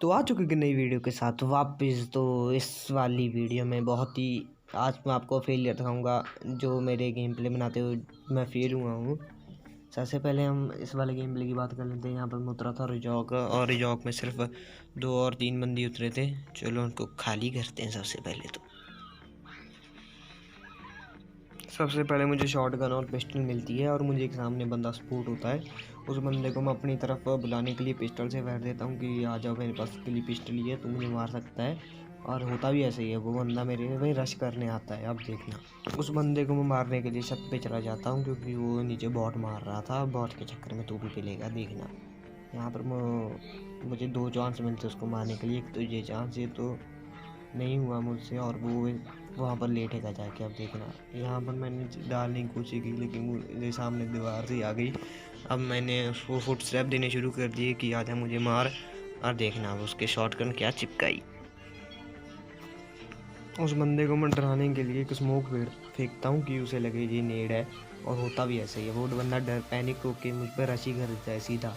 तो आ चुके कि नई वीडियो के साथ वापस। तो इस वाली वीडियो में बहुत ही आज मैं आपको फेलियर दिखाऊंगा जो मेरे गेम प्ले बनाते हुए मैं फेल हुआ हूँ। सबसे पहले हम इस वाले गेम प्ले की बात कर लेते हैं। यहाँ पर मैं उतरा था रिजॉक और रिजॉक में सिर्फ 2 और 3 बंदी उतरे थे। चलो उनको खाली करते हैं। सबसे पहले मुझे शॉटगन और पिस्टल मिलती है और मुझे एक सामने बंदा स्पॉट होता है। उस बंदे को मैं अपनी तरफ बुलाने के लिए पिस्टल से फेर देता हूँ कि आ जाओ, मेरे पास के लिए पिस्टल ही है, तू मुझे मार सकता है। और होता भी ऐसे ही है, वो बंदा मेरे भाई रश करने आता है। अब देखना, उस बंदे को मैं मारने के लिए छत पे चला जाता हूँ क्योंकि वो नीचे बॉट मार रहा था। बॉट के चक्कर में तू भी पिलेगा, देखना। यहाँ पर मुझे 2 चांस मिलते उसको मारने के लिए। एक तो ये चांस, ये तो नहीं हुआ मुझसे और वो वहाँ पर लेटेगा जाके। अब देखना, यहाँ पर मैंने डालने की कोशिश की लेकिन मुझे सामने दीवार से आ गई। अब मैंने उसको फुट स्टेप देने शुरू कर दिए कि आजा मुझे मार। और देखना अब उसके शॉटगन क्या चिपकाई। उस बंदे को मैं डराने के लिए एक स्मोक फेंकता हूँ कि उसे लगे ये नेड है, और होता भी ऐसे ही है। वो बंदा डर पैनिक होके मुझ पर रशी कर देता है सीधा।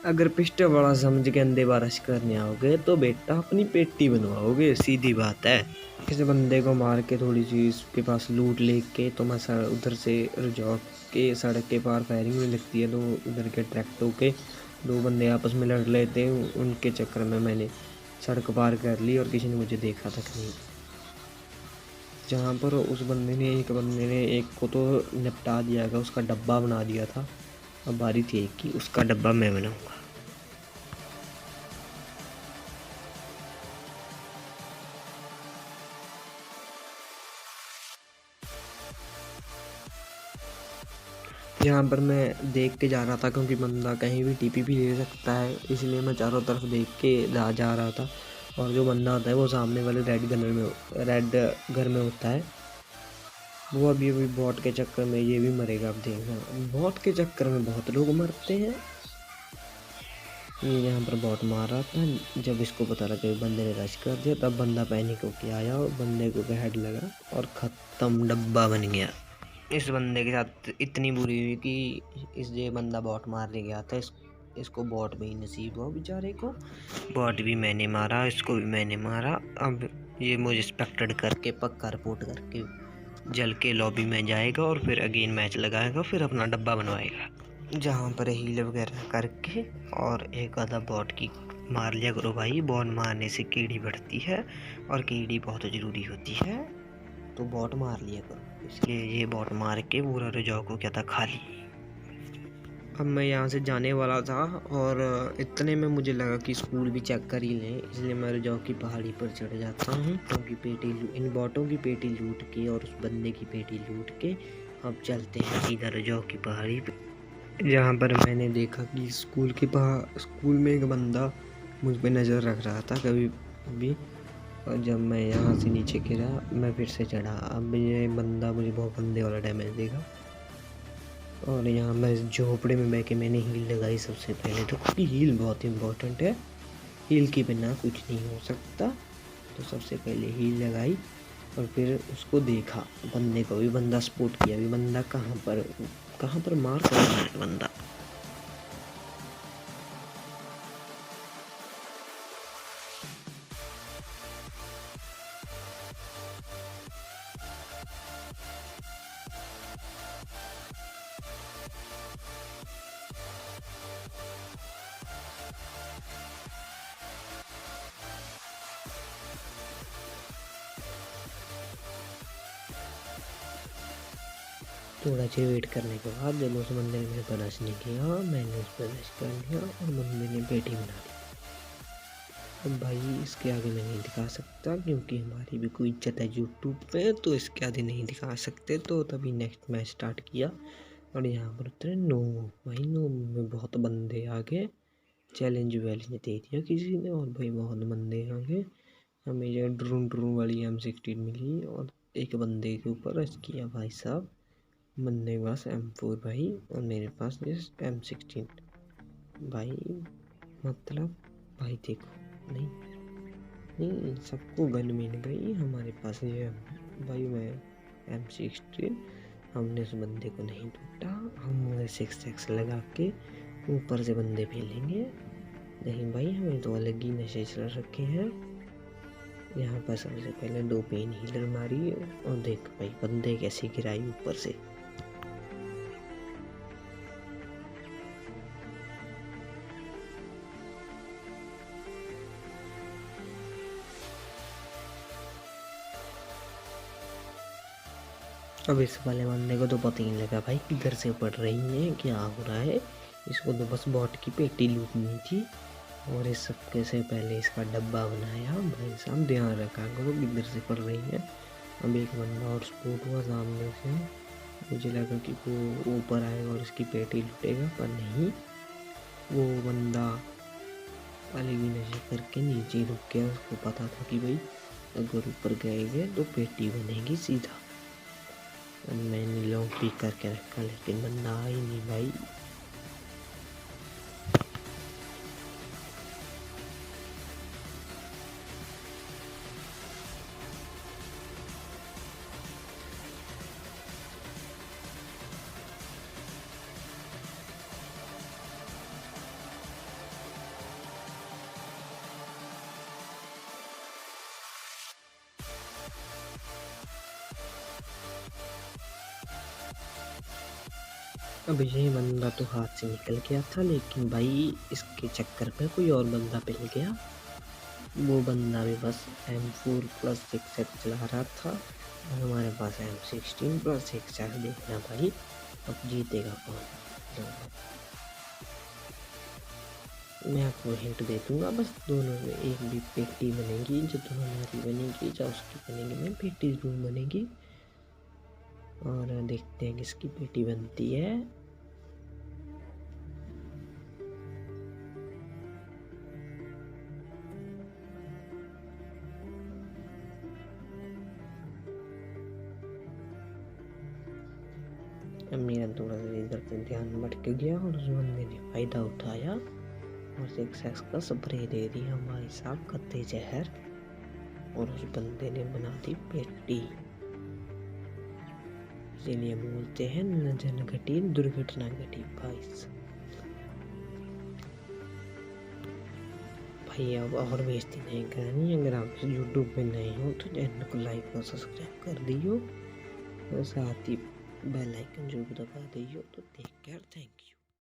अगर पिस्टल बड़ा समझ के अंधे बारिश करने आओगे तो बेटा अपनी पेटी बनवाओगे, सीधी बात है। किसी बंदे को मार के थोड़ी सी उसके पास लूट लेके तो मैं उधर से रिजॉर्ट के सड़क के पार फायरिंग में लगती है। तो उधर के ट्रैक्टरों के 2 बंदे आपस में लड़ लेते हैं। उनके चक्कर में मैंने सड़क पार कर ली और किसी ने मुझे देखा तक नहीं। जहाँ पर उस बंदे ने एक को तो निपटा दिया गया, उसका डब्बा बना दिया था। अब बारी थी एक की, उसका डब्बा मैं बनाऊंगा। यहाँ पर मैं देख के जा रहा था क्योंकि बंदा कहीं भी टीपी भी ले सकता है, इसलिए मैं चारों तरफ देख के जा रहा था। और जो बंदा होता है वो सामने वाले रेड घर में होता है। वो अभी बॉट के चक्कर में ये भी मरेगा। अब देखना, बॉट के चक्कर में बहुत लोग मरते हैं। ये यहाँ पर बॉट मार रहा था, जब इसको पता लगा बंदे ने रश कर दिया तब बंदा पैनिक होके आया और बंदे को हेड लगा और ख़त्म, डब्बा बन गया। इस बंदे के साथ इतनी बुरी हुई कि ये बंदा बॉट मारने गया था, इसको बॉट में ही नसीब हुआ बेचारे को। बॉट भी मैंने मारा, इसको भी मैंने मारा। अब ये मुझे स्पेक्टेड करके पक्का रिपोर्ट करके जल के लॉबी में जाएगा और फिर अगेन मैच लगाएगा, फिर अपना डब्बा बनवाएगा। जहाँ पर हील वगैरह करके और एक आधा बॉट की मार लिया करो भाई। बॉट मारने से कीड़ी बढ़ती है और कीड़ी बहुत ज़रूरी होती है, तो बॉट मार लिया करो। इसलिए ये बॉट मार के पूरा रिजॉ को क्या था खाली। अब मैं यहाँ से जाने वाला था और इतने में मुझे लगा कि स्कूल भी चेक कर ही लें, इसलिए मैं रिजॉ की पहाड़ी पर चढ़ जाता हूँ क्योंकि इन बॉटों की पेटी लूट के और उस बंदे की पेटी लूट के अब चलते हैं सीधा रिजॉ की पहाड़ी पर। जहाँ पर मैंने देखा कि स्कूल में एक बंदा मुझ पर नज़र रख रहा था कभी भी। और जब मैं यहाँ से नीचे गिरा मैं फिर से चढ़ा। अब ये बंदा मुझे बहुत गंदे वाला डैमेज देगा। और यहाँ मैं झोपड़े में बैठ के मैंने हील लगाई सबसे पहले, तो क्योंकि हील बहुत इम्पोर्टेंट है, हील के बिना कुछ नहीं हो सकता। तो सबसे पहले हील लगाई और फिर उसको देखा, बंदे को भी बंदा स्पॉट किया। अभी बंदा कहाँ पर मार कर रहा है बंदा। थोड़ा देर वेट करने के बाद जब उस बंदे ने मेरे पर रश नहीं किया, मैंने उस पर रश कर लिया और बंदे ने पेटी बना दी। अब भाई इसके आगे मैं नहीं दिखा सकता क्योंकि हमारी भी कोई इज्जत है यूट्यूब पे, तो इसके आगे नहीं दिखा सकते। तो तभी नेक्स्ट मैच स्टार्ट किया और यहाँ पर उतरे 9 भाई। 9 में बहुत बंदे आ गए, चैलेंज वैलेंज दे दिया किसी ने और भाई बहुत बंदे आ गए। हमें ये ड्रून वाली M16 मिली और एक बंदे के ऊपर रश किया भाई साहब। बंदे के पास M4 भाई और मेरे पास M16 भाई। मतलब भाई देखो, नहीं नहीं सबको गन मिल गई, हमारे पास ये भाई मैं M16। हमने उस बंदे को नहीं टूटा, हम 6x लगा के ऊपर से बंदे फेलेंगे। नहीं भाई हमें तो अलग ही नशे चल रखे हैं। यहाँ पर सबसे पहले 2 पेन हीलर मारी और देख भाई बंदे कैसे गिराई ऊपर से। अब इस वाले बंदे को तो पता ही नहीं लगा भाई किधर से पड़ रही है, क्या हो रहा है। इसको तो बस बॉट की पेटी लूटनी थी और इस सबके से पहले इसका डब्बा बनाया। भाई साहब ध्यान रखा करो किधर से पड़ रही है। अब एक बंदा और स्पॉट हुआ सामने से, मुझे लगा कि वो ऊपर आएगा और इसकी पेटी लूटेगा, पर नहीं, वो बंदा अलग ही नशे करके नीचे रुक गया। उसको पता था कि भाई अगर ऊपर गए तो पेटी बनेगी सीधा। मैंने लॉन्ग पिक करके रखा लेकिन बंदा आ ही नहीं भाई। अब ये बंदा तो हाथ से निकल गया था, लेकिन भाई इसके चक्कर में कोई और बंदा मिल गया। वो बंदा भी बस M4 प्लस 6x चला रहा था और हमारे पास M16 प्लस 6x। देखना भाई अब जीतेगा कौन। मैं आपको हिंट दे दूंगा, बस दोनों में एक भी पेटी बनेगी, जो तो हमारी बनेगी या उसकी बनेगी, नहीं पेटी जरूर बनेगी। और देखते हैं किसकी पेटी बनती है। अब मेरा थोड़ा सा इधर से ध्यान भटक गया और उस बंदे ने फायदा उठाया और 6x का स्प्रे दे दिया भाई साहब, कत्ते जहर। और उस बंदे ने बना दी पेटी। इसीलिए बोलते हैं न जन घटी दुर्घटना घटी भाई साहब। भाई अब और बेइज्जती नहीं करनी। अगर आप यूट्यूब पे नए हो तो चैनल को लाइक और सब्सक्राइब कर दियो और साथ ही बेल आइकन जरूर दबा दियो। तो टेक केयर, थैंक यू।